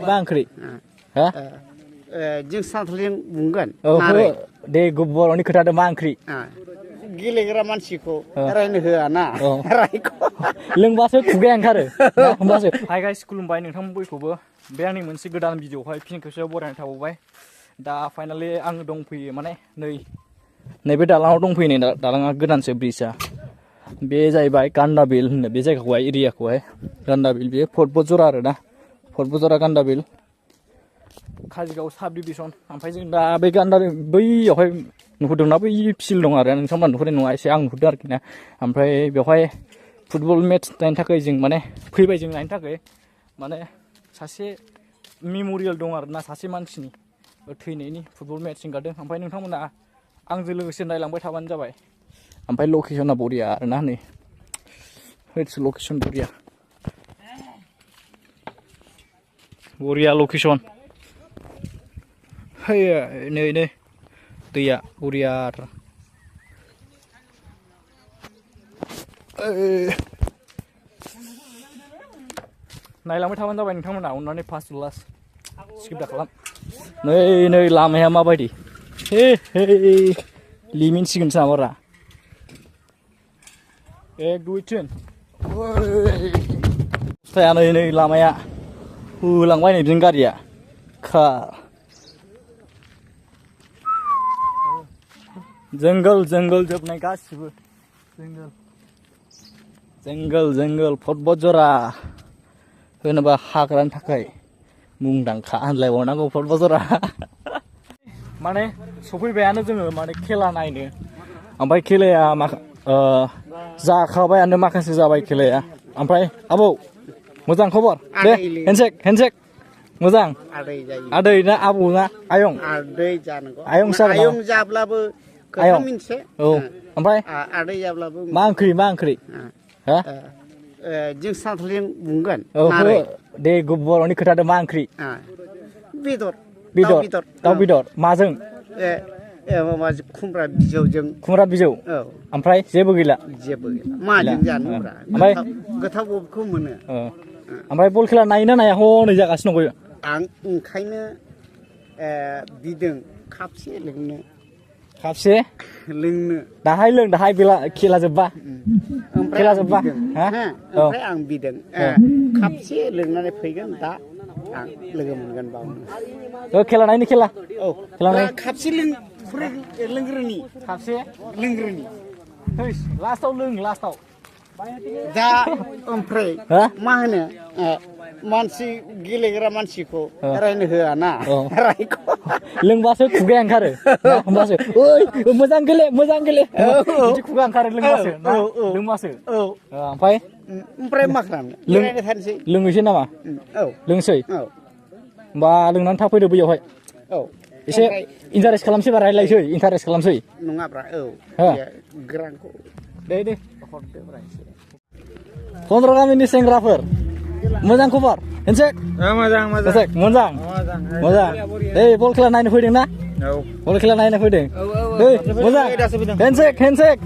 मा ओंख्रि हो जों सानथालिजों बुंगोन दे बर'नि खोथादो मा ओंख्रि गेलेग्रा मानसिखौ रायनो होआ ना लोंबासो खुगाया ओंखारो होमबासो हाय गाइस खुलुमबाय नोंथां बयखौबो बे आंनि मोनसे गोदान भिडिअ'आवहाय फिन खेबसेयाव बरायनाय थाबावबाय दा फाइनालि आं दंफैयो माने नैबे दालाङाव दंफैयो नै दालाङा गोदानसो ब्रिजआ बे जाहैबाय गान्दाबिल होनो बे जायगाखौहाय एरियाखौहाय गान्दाबिल बेयो फर्टबजरा आरोना फर्टबजरा गान्दाबिल काजिगाव साब डिभिजन ओमफ्राय जों दा बे गान्दाबिल बैयावहाय नुहुरदोंना बै फिल्ड दं आरो नोंथांमोना नुहुरनाय नङा एसे आं नुहुरदों आरोखि ना ओमफ्राय बेवहाय फुटबल मेट्च नायनो थाखाय जों माने फैबाय जों नायनो थाखाय माने सासे मेम'रियेल दं आरोना सासे मानसिनि थैनायनि फुटबल मेट्च ओंखारदों ओमफ्राय नोंथांमोना आंजों लोगोसे नायलांबाय थाबानो जाबाय ओमफ्राय लकेसना बरिया आरोना नै इट्स लकेसन बरिया लकेसन हैयो नै दैया बरिया नायलांबाय थाबानो जाबाय नोंथांमोना अननानै फार्स्ट लास्ट स्किप दा खालाम नै लामाया माबायदि हे लिमिनसिगोनसो नामारा एक दुइ तिन अबस्थाया नै लामाया होलांबाय नै बिदिनो गारिया जंगल जोबनाय गासिबो जंगल फर्टबजरा होनोबा हाग्रानि थाखाय मुंदांखा होनलायबावनांगौ फर्टबजरा माने सफैबायानो जोङो माने खेला नायनो ओमफ्राय खेलाया जाखाबायानो माखासे जाबाय खेलाया ओमफ्राय आबौ मोजां खबर दे हेन्डसेक मोजां आदै ना आबौ ना आयं आयं जाब्लाबो आयं औ ओमफ्राय आदै जाब्लाबो मा ओंख्रि हो जों सानथालिजों बुंगोन दे बर'नि खोथादो मा ओंख्रि बेदर दाउ बेदर माजों खुमब्रा बिजौजों बिजौ ओमफ्राय जेबो गैला माजों जानोब्रा ओमफ्राय गोथाव बबेखौ मोनो ओमफ्राय बल खेला नायोना नाया हनै जागासिनो दं आं ओंखायनो बिदों खापसे लोंनो दाहाय बेला खेला जोब्बा ओमफ्राय आं बिदों खापसे लोंनानै फैगोन दा आं लोगो मोनगोन बावनो खेला नायनो खेला खापसे लोंग्रोनि लास्टाव दा ओमफ्राय मा होनो मानसि गेलेग्रा मानसिखौ रायनो होआ ना लोंबासो खुगाया ओंखारो होमबासो मोजां गेले बिदि खुगा ओंखारो लोंबासो ओमफ्राय मा खालामनो लोंनोसै नामा लोंसै होमबा लोंनानै थाब फैदो बैयावहाय एसे इन्टारेस्ट खालामसै रायलायसै इन्टारेस्ट खालामसै नङाब्रा गोरानखौ दे फन्द्र गामिनि सेंग्राफोर मोजां खबर हेन्डसेक मोजां दे बल खेला नायनो फैदों ना बल खेला नायनो फैदों मोजां हेन्डसेक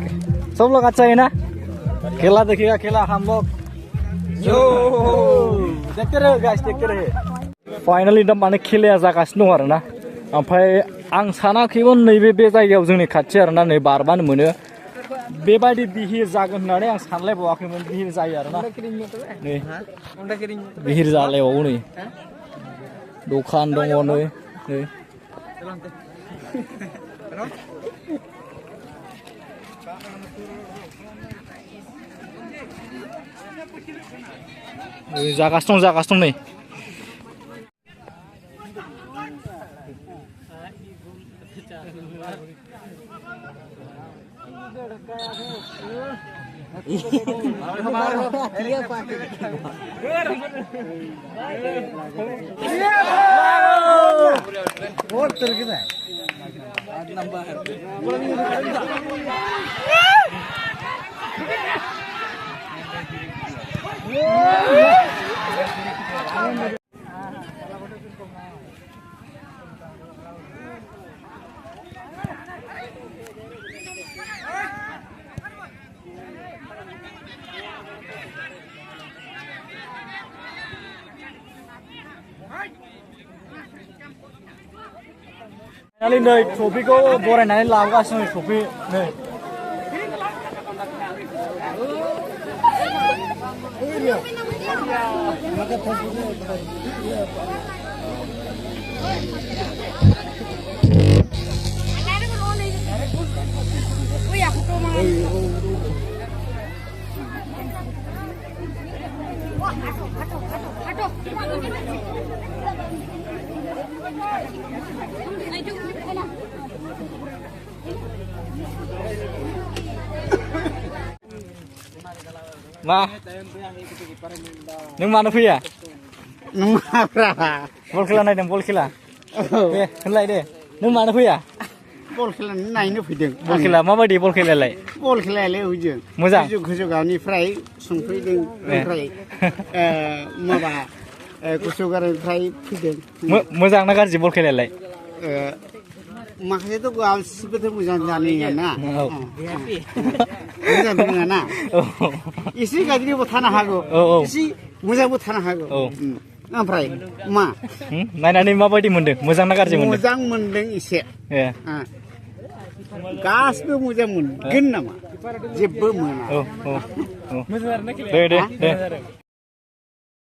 सब लोग अच्छा है ना खेला देखिएगा खेला हम लोग देखते रहे फाइनाली दा माने खेलाया जागासिनो दं आरोना ओमफ्राय आं सानाखैमोन नैबे जायगायाव जोंनि खाथि आरोना नै बारबानो मोनो बेबायदि बिहिर जागोन होननानै आं सानलायबावाखैमोन बिहिर जायो आरोना नै बिहिर जालायबावो नै दखान दङ नै जागासिनो दं नै फाइनालि नै ट्रफिखौ बरायनानै लाबोगासिनो ट्रफि नै मा नों मानो फैया नङाब्रा बल खेला नायदों बल खेला दे होनलाय दे नों मानो फैया बल खेला नायनो फैदों बल खेला माबायदि बल खेलायालाय बल खेलायालाय होजों मोजां गोजौगावनिफ्राय संफैदों ओमफ्राय माबा गोजौगावनिफ्राय फैदों मोजां ना गाज्रि बल खेलायालाय माखासेथ' गासिबोथ' मोजां जानायाना मोजां नङाना एसे गाज्रिबो थानो हागौ एसे मोजांबो थानो हागौ ओमफ्राय मा नायनानै माबायदि मोनदों मोजां ना गाज्रि मोनदों मोजां मोनदों एसे गासिबो मोजां मोनगोन नामा जेबो मोना दे